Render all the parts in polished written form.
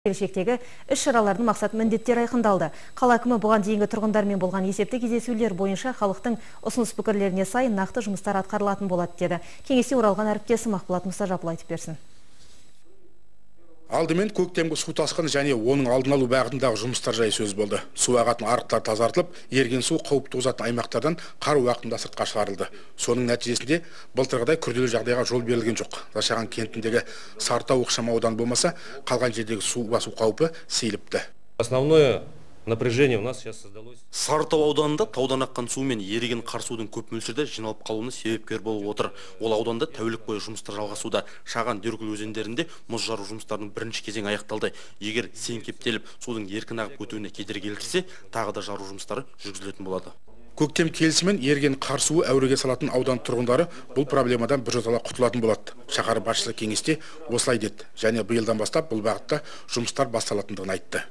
Келешектегі іс-шаралардың мақсат міндеттері айқындалды. Қала әкімі бұған дейінгі тұрғындармен болған есепті кездесулер бойынша халықтың ұсыныс пікірлеріне сай нақты жұмыстар атқарылатын болады деді. Кеңесте оралған әріптесім Ақболат Мұстажапов айтып берсін. Алдымен көктемгі су тасқыны және оның алдын алу бағытындағы жұмыстар жайы сөз болды. Су ағатын арықтар тазартылып, еріген су қауіп туғызатын аймақтардан қар уақытында сыртқа шығарылды. Соның нәтижесінде былтырғыдай күрделі жағдайға жол берілген жоқ. Зашаған кентіндегі Сарытау ықшам ауданы болмаса, қалған жердегі су басу қаупі сейіліпті. Основное напряжение у нас сейчас создалось. Сарытау ауданында таудан аққан су мен еріген қар судың көп мөлшерде жиналып қалуына себепкер болып отыр. Ол ауданда тәулік бойы жұмыстар жалғасуда. Шаған Деркөл өзендерінде мұз жару жұмыстарының бірінші кезеңі аяқталды. Егер сең кептеліп, судың еркін ағып өтуіне кедергі келтірсе, тағы да жару жұмыстары жүргізілетін болады. Көктем келісімен ерген қар суы әуреге салатын аудан тұрғындары бұл проблемадан біржолата құтылатын болады. Шаһар басшылығы кеңесте осылай деді. Және биылдан бастап бұл бағытта жұмыстар басталатындығын айтты.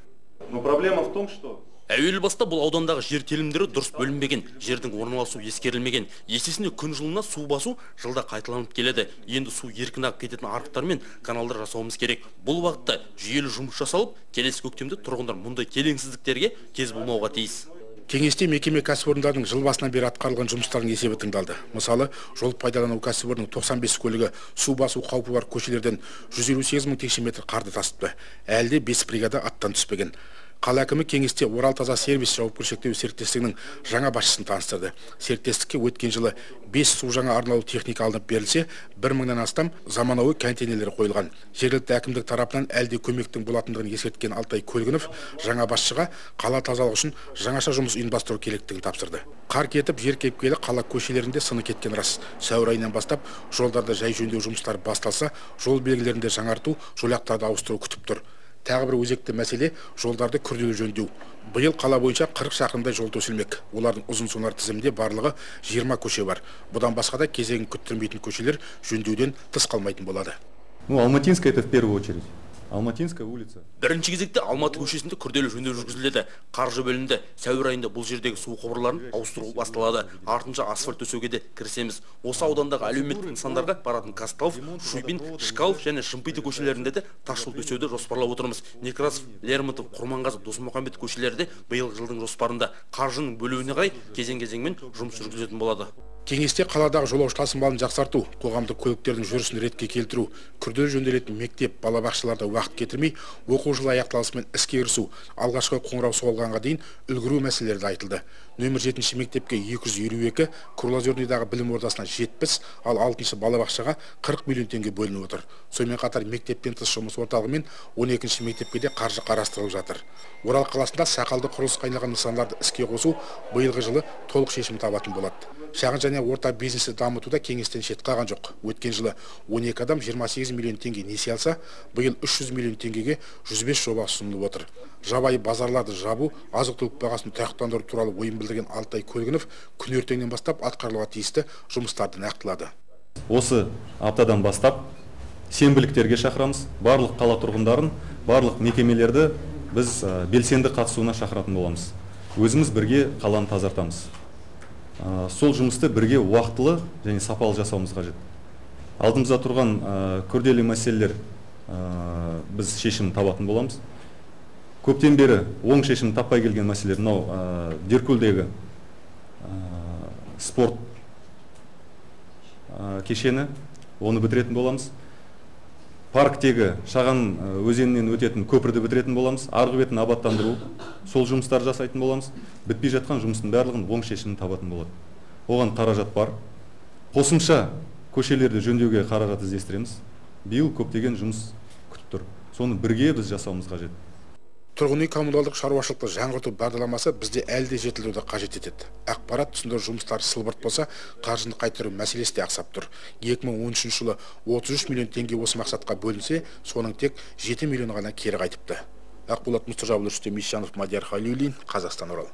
Но проблема в том, что Әуел баста бұл аудандағы жер телімдері дұрыс бөлінбеген, жердің орналасу ескерілмеген. Есесіне күн жылына су басу жылда қайталанып келеді. Енді су еркін ағып кететін арықтар мен каналдар жасауымыз керек. Бұл уақытта жүйелі жұмыс жасалып, келесі көктемде тұрғындар мұндай келеңсіздіктерге кез болмауға тиіс. Кеңесте мекеме кәсіпорындардың жыл басынан бері атқарылған жұмыстардың есебі тыңдалды. Мысалы, жол пайдалану кәсіпорнының 95 көлігі су басу қаупі бар көшелерден 158 мың текше метр қарды тасыпты. Әлде 5 бригада аттан түспеген. Қала әкімі кеңесте Орал таза сервис жауапкершілігі серіктестігінің жаңа басшысын таныстырды. Серіктестікке өткен жылы 5 су жаңа арналу техника алынып берілсе, 1000-нан астам заманауи контейнерлер қойылған. Жергілікті әкімдік тарапынан әлде көмектің болатындығын ескерткен Алтай Көлгінов жаңа басшыға қала тазалығы үшін жаңаша жұмыс ұйымдастыру керектігін тапсырды. Қар кетіп, жер кепкелі қала көшелерінде сыны кеткен рас. Сәуір айынан бастап жолдарда жай жөндеу жұмыстары басталса, жол белгілерінде жаңарту, жолақтарды ауыстыру күтіп тұр. Тағы бір өзекті мәселе жолдарды күрделі жөндеу. Биыл қала бойынша 40 шақырымдай жол төселмек. Олардың ұзын сонар тізімінде барлығы 20 көше бар. Бұдан басқа да кезегін күттірмейтін көшелер жөндеуден тыс қалмайтын болады. Алматинская это в первую очередь. Алматинская улица. Бірінші кезекте Алматы көшесінде күрделі жөндеу жүргізіледі. Қаржы бөлінді. Сәуір айында бұл жердегі су құбырларын ауыстыру басталады. Артынша асфальт төсеуге де кірісеміз. Осы аудандағы әлеуметтік нысандарға баратын Казталов, Шуйбин, Шкалов және Шымпиты көшелерінде де тасжол төсеуді жоспарлап отырмыз. Некрасов, Лермонтов, Құрманғазы, Досмұхамбет көшелерінде биылғы жылдың жоспарында қаржының бөлуіне қарай кезең-кезеңмен жұмыс жүргізілетін болады. Кеңесте қаладағы жолаушы тасымалын жақсарту, қоғамдық көліктердің жүрісін ретке келтіру, күрделі жөнделетін мектеп, балабақшаларда уақыт кетірмей, оқу жылы аяқталысымен іске кірісу, алғашқы қоңырау соғылғанға дейін үлгеру мәселелері айтылды. Нөмір 7-ші мектепке 252, Круглозерныйдағы білім ордасына 70, ал 6-шы балабақшаға 40 миллион теңге бөлініп отыр. Сонымен қатар мектептен тыс жұмыс орталығы мен 12-ші мектепке де қаржы қарастырылып жатыр. Орал қаласында сақалды құрылыс қайнаған нысандарды іске қосу биылғы жылы толық шешім табатын болады. Шағын және орта бизнесті дамытуда кеңестен шет қалған жоқ. Өткен жылы 12 адам 28 миллион теңге несие алса, биыл 300 миллион теңгеге 105 жоба ұсынылып отыр. Жабайы базарларды жабу, азық-түлік бағасын тұрақтандыру туралы ойын білдірген Алтай Көлгінов күн ертеңнен бастап атқарылуға тиісті жұмыстарды нақтылады. Осы аптадан бастап сенбіліктерге шақырамыз. Барлық қала тұрғындарын, барлық мекемелерді біз белсенді қатысуына шақыратын боламыз. Өзіміз бірге қаланы тазартамыз. Сол жұмысты бірге уақытылы және сапалы жасауымыз қажет. Алдымызда тұрған күрделі мәселелер біз шешім табатын боламыз. Көптен бері оң шешім таппай келген мәселелер мынау Деркөлдегі спорт кешені, оны бітіретін боламыз. Парктегі Шаған өзенінен өтетін көпірді бітіретін боламыз. Арғы бетін абаттандыру, сол жұмыстар жасайтын боламыз. Бітпей жатқан жұмыстың барлығын оң шешімін табатын болады. Оған қаражат бар. Қосымша көшелерді жөндеуге қаражат іздестіреміз. Биыл көптеген жұмыс күтіп тұр. Соны бірге біз жасауымыз қажет. Тұрғын үй коммуналдық шаруашылықты жаңғырту бағдарламасы бізде әлде жетілдіруді қажет етеді. Ақпарат түсіндіру жұмыстары сылбырт болса, қаржыны қайтару мәселесі де ақсап тұр. 2013 жылы 33 миллион теңге осы мақсатқа бөлінсе, соның тек 7 миллион ғана кері қайтыпты. Ақболат Мұстажапов, Рүстем Исжанов, Мадияр Халиуллин, Қазақстан, Орал.